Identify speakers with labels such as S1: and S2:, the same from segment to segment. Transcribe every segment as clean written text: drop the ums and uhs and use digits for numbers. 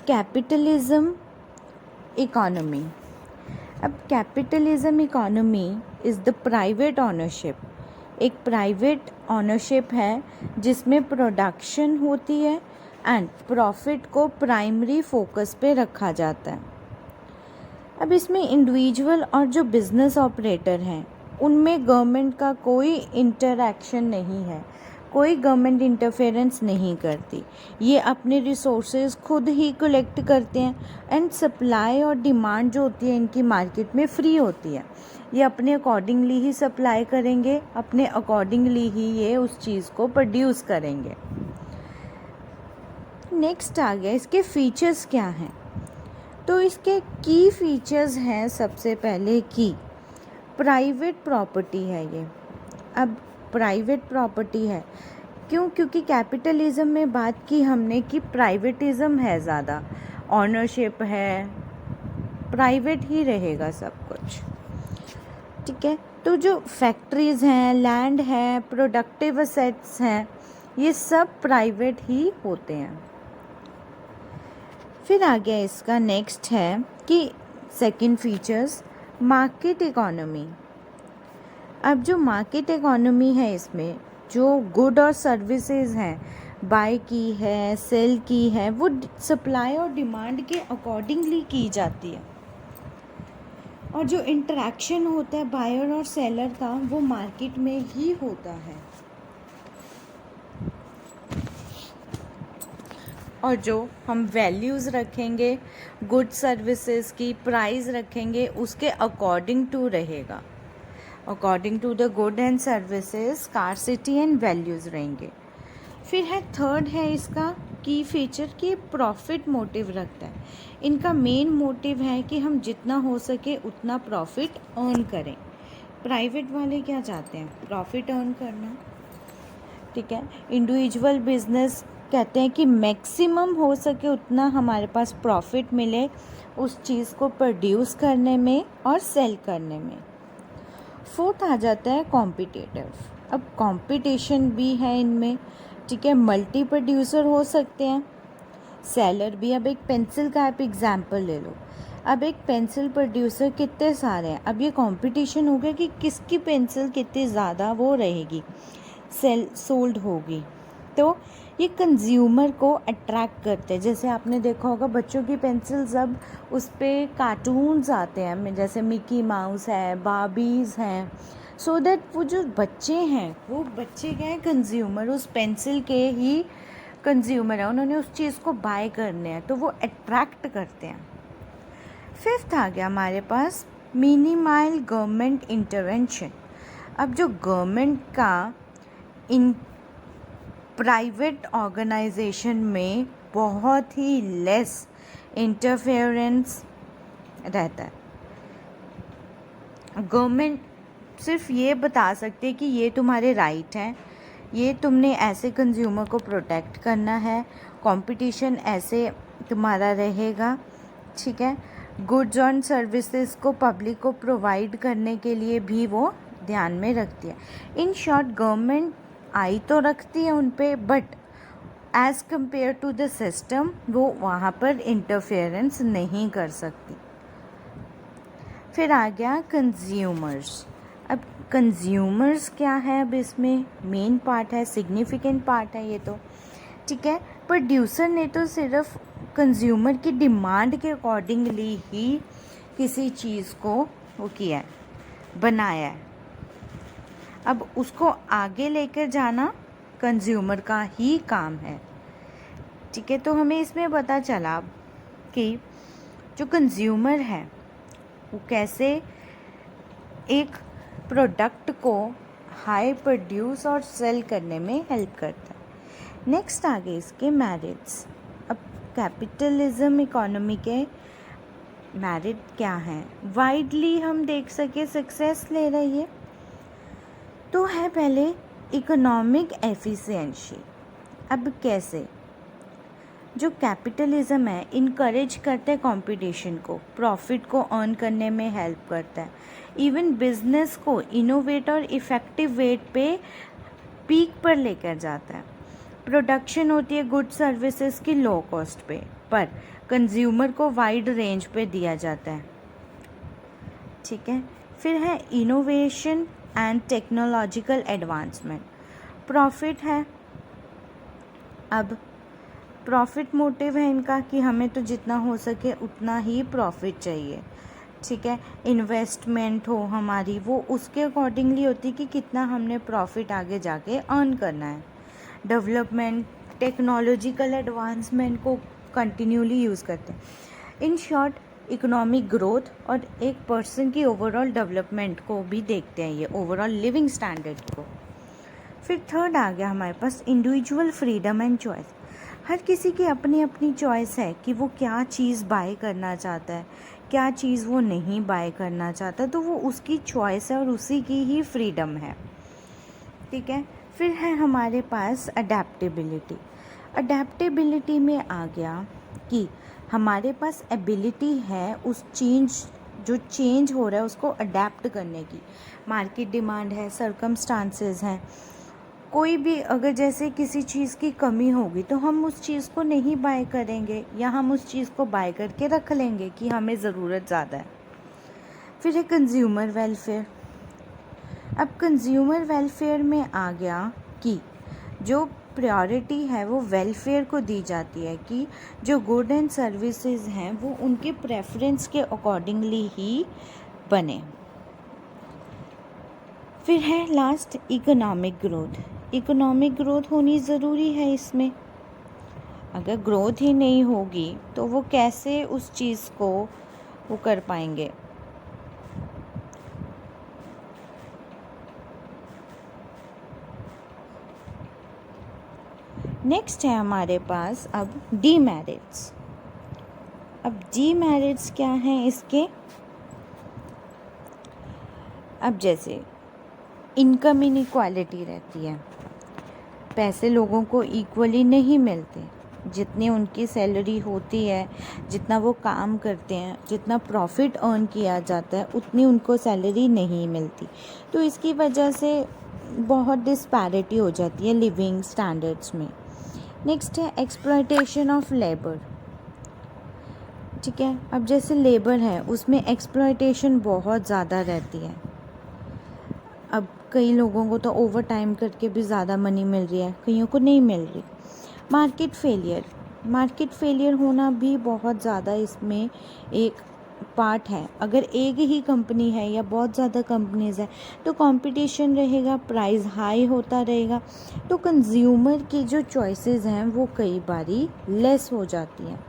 S1: Capitalism economy. अब capitalism economy is the private ownership. एक private ownership है जिसमें प्रोडक्शन होती है एंड प्रॉफिट को प्राइमरी फोकस पे रखा जाता है। अब इसमें इंडिविजुअल और जो बिज़नेस ऑपरेटर हैं उनमें गवर्नमेंट का कोई इंटरैक्शन नहीं है, कोई गवर्नमेंट इंटरफेरेंस नहीं करती। ये अपने रिसोर्सेज खुद ही कलेक्ट करते हैं एंड सप्लाई और डिमांड जो होती है इनकी मार्केट में फ्री होती है। ये अपने अकॉर्डिंगली ही सप्लाई करेंगे, अपने अकॉर्डिंगली ही ये उस चीज़ को प्रोड्यूस करेंगे। नेक्स्ट आ गया इसके फीचर्स क्या हैं। तो इसके की फीचर्स हैं सबसे पहले की प्राइवेट प्रॉपर्टी है ये। अब प्राइवेट प्रॉपर्टी है क्यों? क्योंकि कैपिटलिज्म में बात की हमने कि प्राइवेटिज्म है, ज़्यादा ऑनरशिप है, प्राइवेट ही रहेगा सब कुछ, ठीक है। तो जो फैक्ट्रीज़ हैं, लैंड है, प्रोडक्टिव असेट्स हैं, ये सब प्राइवेट ही होते हैं। फिर आ गया इसका नेक्स्ट है कि सेकंड फीचर्स मार्केट इकोनॉमी। अब जो मार्केट इकोनॉमी है इसमें जो गुड और सर्विसेज हैं, बाय की है, सेल की है, वो सप्लाई और डिमांड के अकॉर्डिंगली की जाती है। और जो इंटरेक्शन होता है बायर और सेलर का वो मार्केट में ही होता है। और जो हम वैल्यूज़ रखेंगे गुड सर्विसेज की, प्राइस रखेंगे उसके अकॉर्डिंग टू रहेगा, according to the good and services scarcity and values रहेंगे। फिर है थर्ड है इसका की फीचर कि प्रॉफिट मोटिव रखता है। इनका मेन मोटिव है कि हम जितना हो सके उतना प्रॉफिट अर्न करें। प्राइवेट वाले क्या चाहते हैं? प्रॉफिट अर्न करना, ठीक है। इंडिविजुअल बिजनेस कहते हैं कि मैक्सिमम हो सके उतना हमारे पास प्रॉफिट मिले उस चीज़ को प्रोड्यूस करने में और सेल करने में। फोर्थ आ जाता है कॉम्पिटिटिव। अब कंपटीशन भी है इनमें, ठीक है। मल्टी प्रोड्यूसर हो सकते हैं, सेलर भी। अब एक पेंसिल का आप एग्जांपल ले लो। अब एक पेंसिल प्रोड्यूसर कितने सारे हैं, अब ये कंपटीशन हो गया कि किसकी पेंसिल कितनी ज़्यादा वो रहेगी, सोल्ड होगी। तो ये कंज्यूमर को अट्रैक्ट करते हैं। जैसे आपने देखा होगा बच्चों की पेंसिल्स अब उस पर कार्टून्स आते हैं, जैसे मिकी माउस है, बार्बीज़ हैं, सो दैट वो जो बच्चे हैं वो बच्चे क्या हैं, कंज्यूमर उस पेंसिल के ही कंज्यूमर है, उन्होंने उस चीज़ को बाय करने हैं तो वो अट्रैक्ट करते हैं। फिफ्थ आ गया हमारे पास मिनिमाइल गवर्नमेंट इंटरवेंशन। अब जो गवर्नमेंट का इन प्राइवेट ऑर्गेनाइजेशन में बहुत ही लेस इंटरफेरेंस रहता है। गवर्नमेंट सिर्फ ये बता सकते हैं कि ये तुम्हारे राइट हैं, ये तुमने ऐसे कंज्यूमर को प्रोटेक्ट करना है, कंपटीशन ऐसे तुम्हारा रहेगा, ठीक है। गुड्स एंड सर्विसेज को पब्लिक को प्रोवाइड करने के लिए भी वो ध्यान में रखती है। इन शॉर्ट गवर्नमेंट आई तो रखती है उन पे, but as compare to the system वो वहाँ पर इंटरफेरेंस नहीं कर सकती। फिर आ गया कंज्यूमर्स। अब कंज्यूमर्स क्या है? अब इसमें मेन पार्ट है, सिग्निफिकेंट पार्ट है ये तो, ठीक है। प्रोड्यूसर ने तो सिर्फ कंज्यूमर की डिमांड के अकॉर्डिंगली ही किसी चीज़ को वो किया है, बनाया है। अब उसको आगे लेकर जाना कंज्यूमर का ही काम है, ठीक है। तो हमें इसमें पता चला कि जो कंज्यूमर है वो कैसे एक प्रोडक्ट को हाई प्रोड्यूस और सेल करने में हेल्प करता है। नेक्स्ट आगे इसके मेरिट्स। अब कैपिटलिज्म इकोनॉमी के मेरिट क्या हैं? वाइडली हम देख सके सक्सेस ले रही है तो है पहले इकोनॉमिक एफिशिएंसी। अब कैसे? जो कैपिटलिज्म है इनकरेज करता है कंपटीशन को, प्रॉफिट को अर्न करने में हेल्प करता है, इवन बिजनेस को इनोवेट और इफ़ेक्टिव वेट पे पीक पर लेकर जाता है। प्रोडक्शन होती है गुड सर्विसेज की लो कॉस्ट पे, पर कंज्यूमर को वाइड रेंज पे दिया जाता है, ठीक है। फिर है innovation and technological advancement. Profit है, अब प्रॉफिट मोटिव है इनका कि हमें तो जितना हो सके उतना ही प्रॉफिट चाहिए, ठीक है। इन्वेस्टमेंट हो हमारी, वो उसके अकॉर्डिंगली होती है कि कितना हमने प्रॉफिट आगे जाके अर्न करना है। डेवलपमेंट, टेक्नोलॉजिकल एडवांसमेंट को कंटिन्यूली यूज़ करते हैं। इन शॉर्ट इकोनॉमिक ग्रोथ और एक पर्सन की ओवरऑल डेवलपमेंट को भी देखते हैं, ये ओवरऑल लिविंग स्टैंडर्ड को। फिर थर्ड आ गया हमारे पास इंडिविजुअल फ्रीडम एंड चॉइस। हर किसी की अपनी अपनी चॉइस है कि वो क्या चीज़ बाय करना चाहता है, क्या चीज़ वो नहीं बाय करना चाहता, तो वो उसकी चॉइस है और उसी की ही फ्रीडम है, ठीक है। फिर है हमारे पास अडेप्टेबिलिटी। अडेप्टेबिलिटी में आ गया कि हमारे पास एबिलिटी है उस जो चेंज हो रहा है उसको अडेप्ट करने की। मार्केट डिमांड है, सर्कमस्टांसेस हैं, कोई भी अगर जैसे किसी चीज़ की कमी होगी तो हम उस चीज़ को नहीं बाय करेंगे या हम उस चीज़ को बाय करके रख लेंगे कि हमें ज़रूरत ज़्यादा है। फिर है कंज्यूमर वेलफेयर। अब कंज्यूमर वेलफेयर में आ गया कि जो प्रायोरिटी है वो वेलफेयर को दी जाती है कि जो गुड एंड सर्विसेज हैं वो उनके प्रेफरेंस के अकॉर्डिंगली ही बने। फिर है last economic growth. Economic growth होनी ज़रूरी है इसमें, अगर ग्रोथ ही नहीं होगी तो वो कैसे उस चीज़ को वो कर पाएंगे। नेक्स्ट है हमारे पास अब डीमेरिट्स। अब डीमेरिट्स क्या हैं इसके, अब जैसे इनकम इनइक्वालिटी रहती है, पैसे लोगों को इक्वली नहीं मिलते, जितनी उनकी सैलरी होती है, जितना वो काम करते हैं, जितना प्रॉफिट अर्न किया जाता है उतनी उनको सैलरी नहीं मिलती, तो इसकी वजह से बहुत डिस्पैरिटी हो जाती है लिविंग स्टैंडर्ड्स में। नेक्स्ट है एक्सप्लॉयटेशन ऑफ लेबर, ठीक है। अब जैसे लेबर है उसमें एक्सप्लॉयटेशन बहुत ज़्यादा रहती है, अब कई लोगों को तो ओवर टाइम करके भी ज़्यादा मनी मिल रही है, कईयों को नहीं मिल रही। मार्केट फेलियर होना भी बहुत ज़्यादा इसमें एक पार्ट है। अगर एक ही कंपनी है या बहुत ज़्यादा कंपनीज़ है तो कंपटीशन रहेगा, प्राइस हाई होता रहेगा, तो कंज्यूमर की जो चॉइसेस हैं वो कई बारी लेस हो जाती हैं।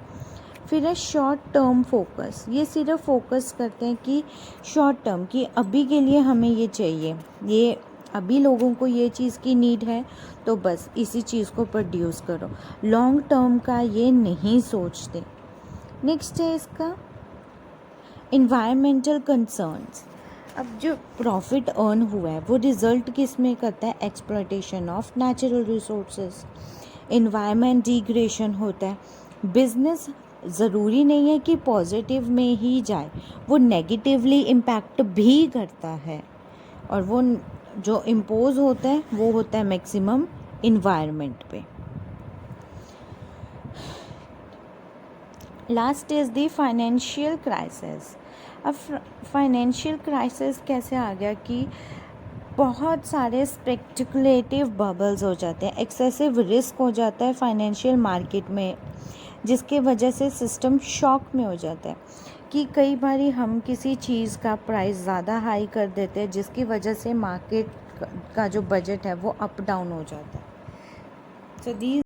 S1: फिर है शॉर्ट टर्म फोकस, ये सिर्फ फोकस करते हैं कि शॉर्ट टर्म की अभी के लिए हमें ये चाहिए, ये अभी लोगों को ये चीज़ की नीड है तो बस इसी चीज़ को प्रोड्यूस करो, लॉन्ग टर्म का ये नहीं सोचते। नेक्स्ट है इसका इन्वायरमेंटल कंसर्न्स। अब जो प्रॉफिट अर्न हुआ है वो रिज़ल्ट किस में करता है, exploitation of natural resources, environment degradation होता है। बिजनेस ज़रूरी नहीं है कि पॉजिटिव में ही जाए, वो नेगेटिवली इम्पैक्ट भी करता है, और वो जो इम्पोज होता है वो होता है मैक्सिमम इन्वायरमेंट पे। Last is the financial crisis. अब फाइनेंशियल क्राइसिस कैसे आ गया कि बहुत सारे स्पेक्युलेटिव बबल्स हो जाते हैं, एक्सेसिव रिस्क हो जाता है फाइनेंशियल मार्केट में, जिसके वजह से सिस्टम शॉक में हो जाता है कि कई बारी हम किसी चीज़ का प्राइस ज़्यादा हाई कर देते हैं जिसकी वजह से मार्केट का जो बजट है वो अप डाउन हो जाता है। So these